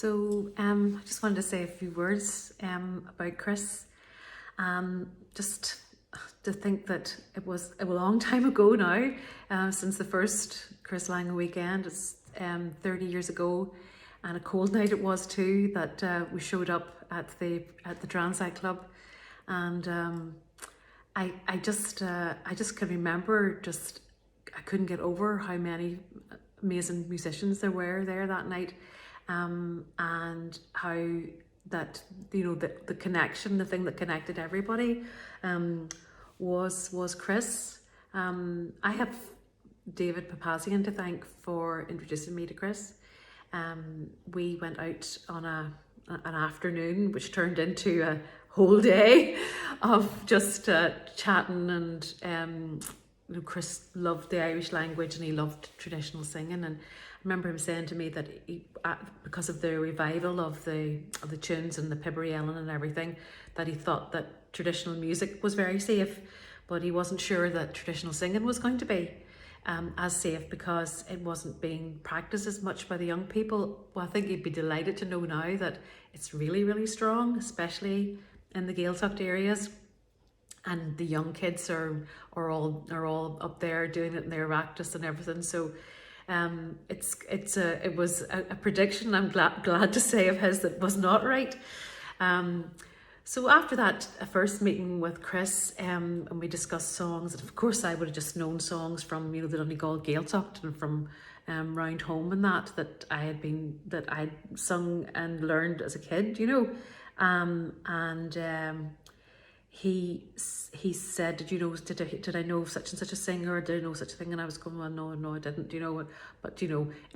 I just wanted to say a few words about Chris. Just to think that it was a long time ago now, since the first Chris Lang weekend. It's 30 years ago, and a cold night it was too. That we showed up at the Transite Club, and I just can remember I couldn't get over how many amazing musicians there were there that night. And how that, the connection, the thing that connected everybody was Chris. I have David Papazian to thank for introducing me to Chris. We went out on an afternoon which turned into a whole day of just chatting, and Chris loved the Irish language and he loved traditional singing, and I remember him saying to me that because of the revival of the tunes and the Pibbery Ellen and everything, that he thought that traditional music was very safe, but he wasn't sure that traditional singing was going to be as safe because it wasn't being practiced as much by the young people. Well, I think he'd be delighted to know now that it's really, really strong, especially in the Gaeltacht areas. And the young kids are all up there doing it in their practice and everything. So it was a prediction, I'm glad to say, of his that was not right. So after that first meeting with Chris, and we discussed songs, and of course I would have just known songs from the Donegal Gaeltacht and from round home and that I'd sung and learned as a kid, He said, did I know such and such a singer, or did I know such a thing? And I was going, well, no, I didn't, But,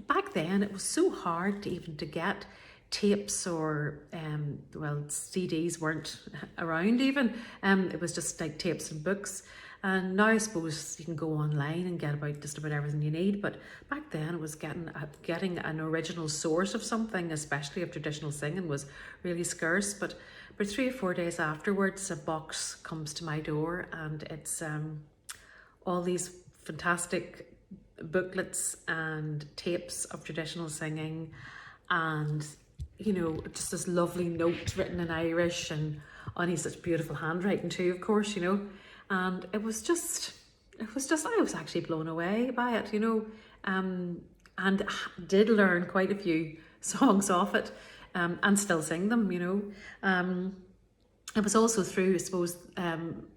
back then it was so hard to get tapes or, CDs weren't around even. It was just like tapes and books. And now I suppose you can go online and get just about everything you need. But back then it was getting an original source of something, especially of traditional singing, was really scarce. But 3 or 4 days afterwards, a box comes to my door, and it's all these fantastic booklets and tapes of traditional singing, and just this lovely note written in Irish and on such beautiful handwriting too, of course, and I was actually blown away by it, and did learn quite a few songs off it. And still sing them, It was also through, I suppose,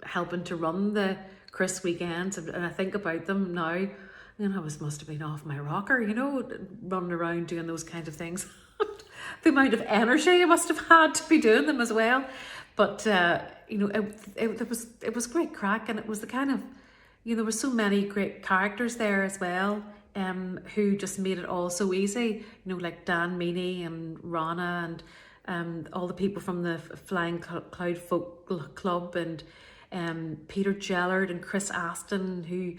helping to run the Chris weekends, and I think about them now, I must have been off my rocker, running around doing those kind of things. The amount of energy I must have had to be doing them as well. But, it was great crack, and it was the kind of, there were so many great characters there as well. Who just made it all so easy, like Dan Meany and Rana and all the people from the Flying Cloud Folk Club, and Peter Jellard and Chris Aston, who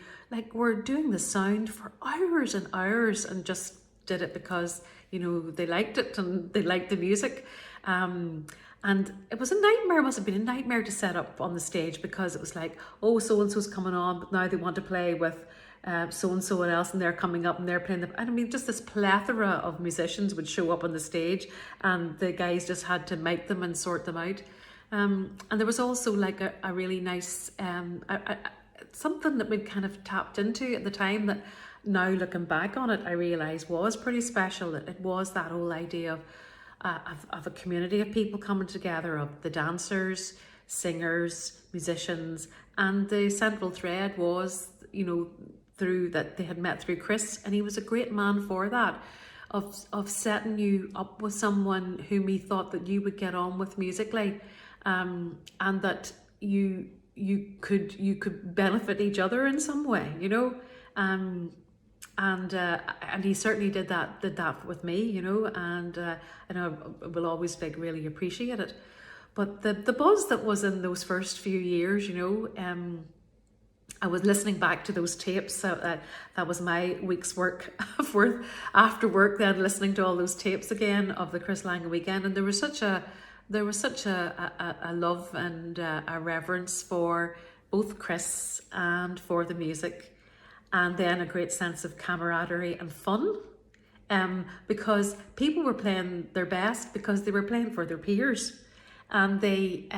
were doing the sound for hours and hours and just did it because they liked it and they liked the music. And it was a nightmare. It must have been a nightmare to set up on the stage, because it was like, oh, so-and-so's coming on, but now they want to play with so-and-so and else, and they're coming up and they're playing just this plethora of musicians would show up on the stage, and the guys just had to mic them and sort them out. And there was also a really nice, something that we'd kind of tapped into at the time that now looking back on it, I realise was pretty special. It was that whole idea of a community of people coming together, of the dancers, singers, musicians, and the central thread was, through that they had met through Chris, and he was a great man for that, of setting you up with someone whom he thought that you would get on with musically, and that you could benefit each other in some way, and he certainly did that with me, and I will always really appreciate it. But the buzz that was in those first few years, I was listening back to those tapes. That was my week's work after work, then listening to all those tapes again of the Chris Lang weekend, and there was such a love and a reverence for both Chris and for the music, and then a great sense of camaraderie and fun because people were playing their best because they were playing for their peers, and they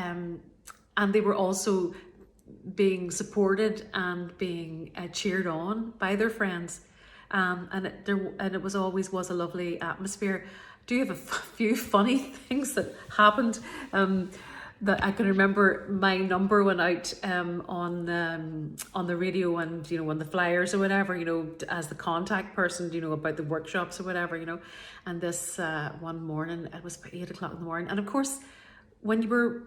were also being supported and being cheered on by their friends, and it was always was a lovely atmosphere. Do you have a few funny things that happened? That I can remember, my number went out on the radio, and on the flyers or whatever, as the contact person, about the workshops or whatever, and this one morning, it was about 8 o'clock in the morning, and of course, when you were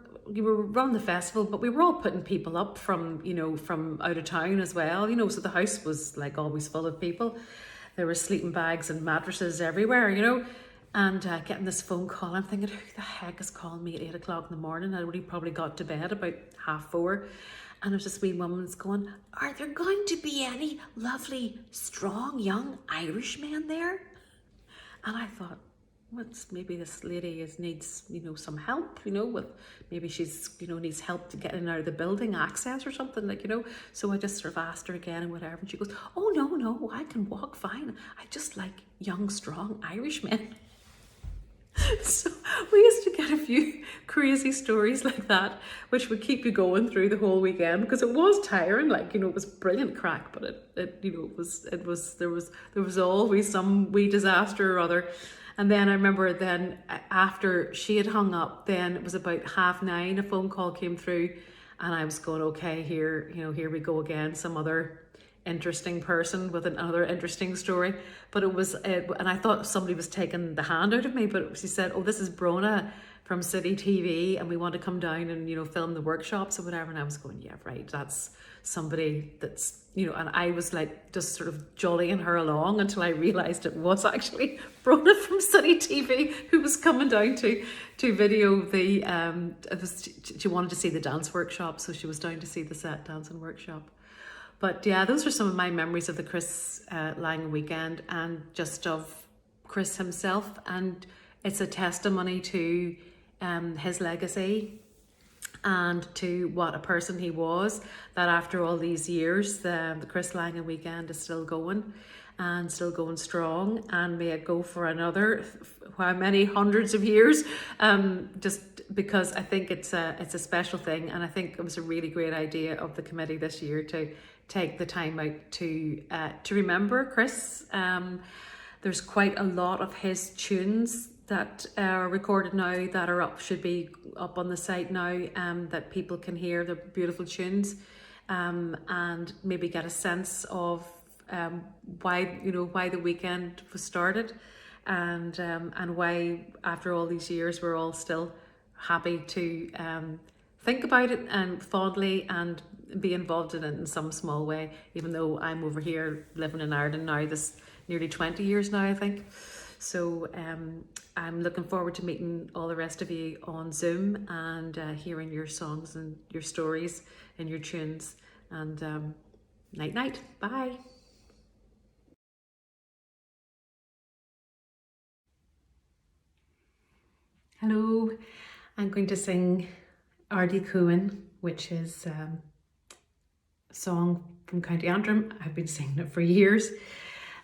running the festival, but we were all putting people up from from out of town as well, so the house was like always full of people. There were sleeping bags and mattresses everywhere, and getting this phone call. I'm thinking, who the heck is calling me at 8 o'clock in the morning? I already probably got to bed about 3:30, and there's this wee woman's going, "Are there going to be any lovely, strong, young Irishmen there?" And I thought, what's maybe this lady needs some help, with maybe she's needs help to get in and out of the building, access or something, so I just sort of asked her again and whatever, and she goes, "Oh no, I can walk fine. I just like young, strong Irishmen." So we used to get a few crazy stories like that, which would keep you going through the whole weekend, because it was tiring. It was brilliant crack, but it was there was always some wee disaster or other. And then I remember, then after she had hung up, then it was about 9:30, a phone call came through, and I was going, okay, here we go again, some other interesting person with another interesting story. But it was, and I thought somebody was taking the hand out of me, but she said, "Oh, this is Brona from City TV, and we want to come down and film the workshops or whatever." And I was going, yeah, right, that's somebody that's and I was like just sort of jollying her along until I realized it was actually Brona from City TV who was coming down to video the she wanted to see the dance workshop, so she was down to see the set dancing workshop. But yeah, those are some of my memories of the Chris Lang weekend, and just of Chris himself. And it's a testimony to his legacy and to what a person he was, that after all these years, the Chris Lang weekend is still going, and still going strong, and may it go for another how many hundreds of years, just because I think it's a special thing, and I think it was a really great idea of the committee this year to take the time out to remember Chris. There's quite a lot of his tunes that are recorded now that are up, should be up on the site now, that people can hear the beautiful tunes, and maybe get a sense of why the weekend was started, and why after all these years we're all still happy to think about it and fondly and be involved in it in some small way, even though I'm over here living in Ireland now, this nearly 20 years now, I think. So I'm looking forward to meeting all the rest of you on Zoom, and hearing your songs and your stories and your tunes. And night night, bye. Hello, I'm going to sing Airde Chuain, which is a song from County Antrim. I've been singing it for years,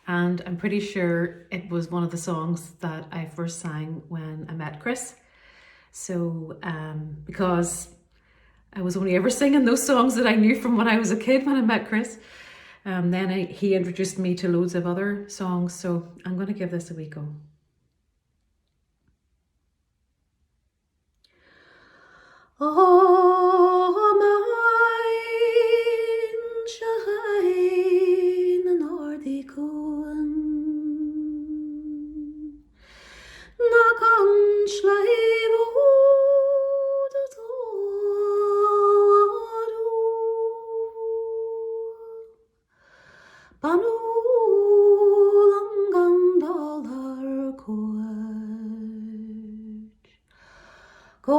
and I'm pretty sure it was one of the songs that I first sang when I met Chris. So because I was only ever singing those songs that I knew from when I was a kid when I met Chris, then he introduced me to loads of other songs, so I'm going to give this a wee go. Oh, mine shine an Airde Chuain, na gan sleibh út atáú, banúil an gandal ar cuaid, go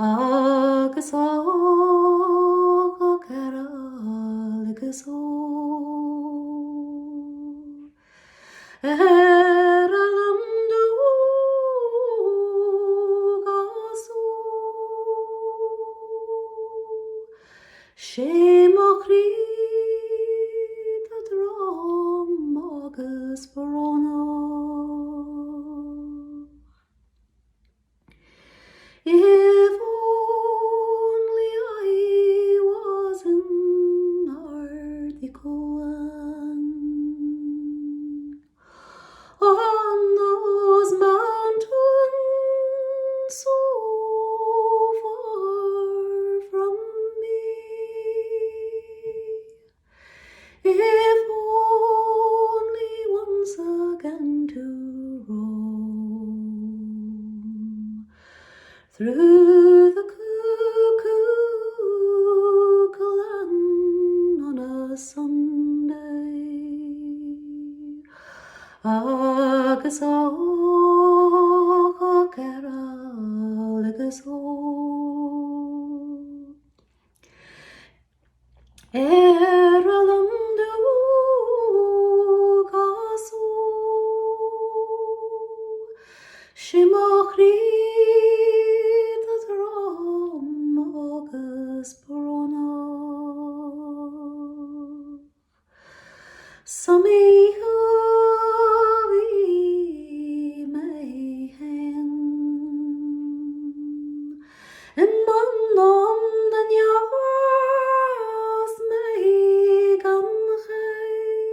agus ága ceral agus ó a lamdú gasú Shemachrit a drum agus brona. If only I was in Airde Chuain, on those mountains so far from me. If only once again to roam through the cuckoo glen on a Sunday, agus och carol agus Alandu gasu Shemachrit a drum agus brona. Sammy havi mehen en man om den jas mei gan geil.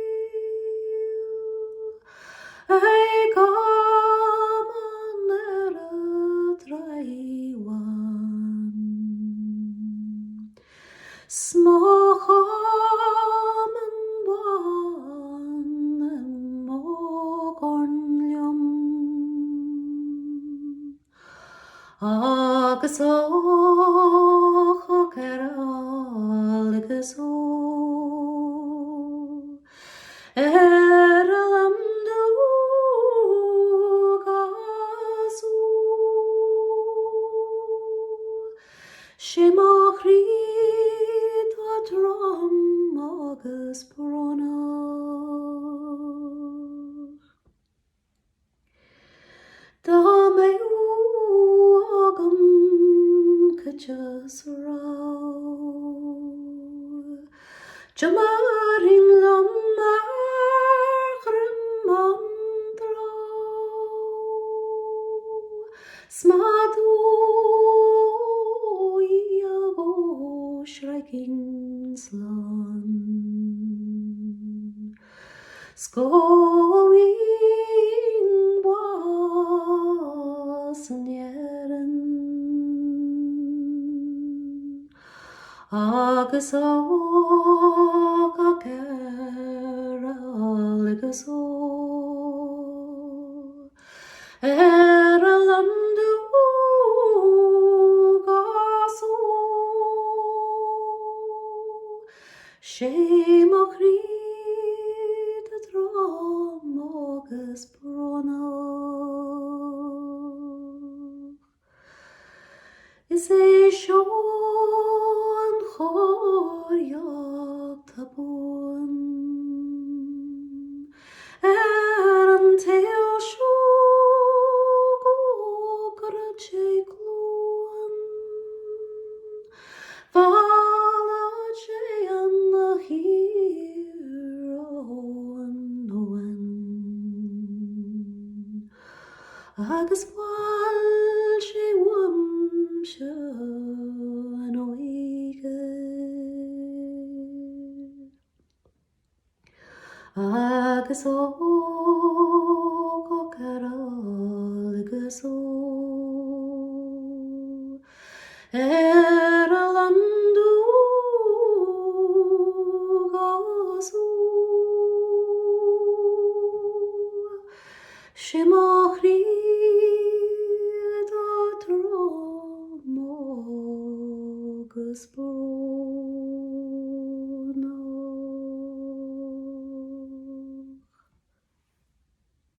Ei gaman Chuain. Smacham en wan en mogornlium agus och carol agus Alandu gasu Shemachrit a drum agus brona. Da mei agam cajas raw Jamarin lamachrim mandra Smadu iago shriking slan Skoin was njeren agus och carol agus Alandu gasu Shemachrit a drum agus brona. Is é seo an chóireacht a buan an tail seo go grad sé glúan Vala sé an na hir an noan agus bhil sé wamse an oige agus och carol agus Alandu gasu Shemachrit a drum agus brona.